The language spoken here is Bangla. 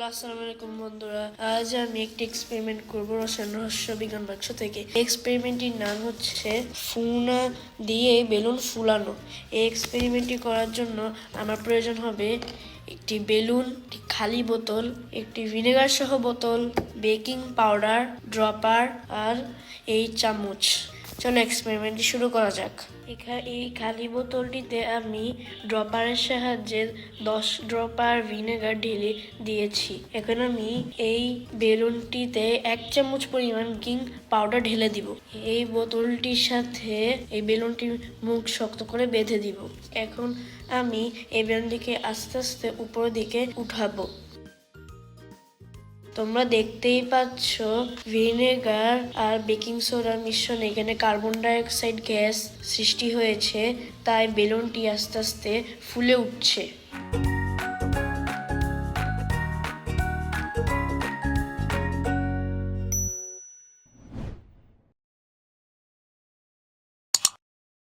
হ্যালো, আসসালামু আলাইকুম বন্ধুরা। আজ আমি একটি এক্সপেরিমেন্ট করবো রসায়ন রহস্য বিজ্ঞান বাক্স থেকে। এক্সপেরিমেন্টটির নাম হচ্ছে ফুনা দিয়ে বেলুন ফুলানো। এই এক্সপেরিমেন্টটি করার জন্য আমার প্রয়োজন হবে একটি বেলুন, একটি খালি বোতল, একটি ভিনেগার সহ বোতল, বেকিং পাউডার, ড্রপার আর এই চামচ। চলো এক্সপেরিমেন্টটি শুরু করা যাক। এই খালি বোতলটিতে আমি ড্রপারের সাহায্যে 10 ড্রপার ভিনেগার ঢেলে দিয়েছি। এখন আমি এই বেলুনটিতে 1 চামচ পরিমাণ বেকিং পাউডার ঢেলে দিব। এই বোতলটির সাথে এই বেলুনটির মুখ শক্ত করে বেঁধে দিব। এখন আমি এই বেলুনটিকে আস্তে আস্তে উপরের দিকে উঠাবো। তোমরা দেখতেই পাচ্ছ ভিনেগার আর বেকিং সোডার মিশ্রণে এখানে কার্বন ডাই অক্সাইড গ্যাস সৃষ্টি হয়েছে, তাই বেলুনটি আস্তে আস্তে ফুলে উঠছে।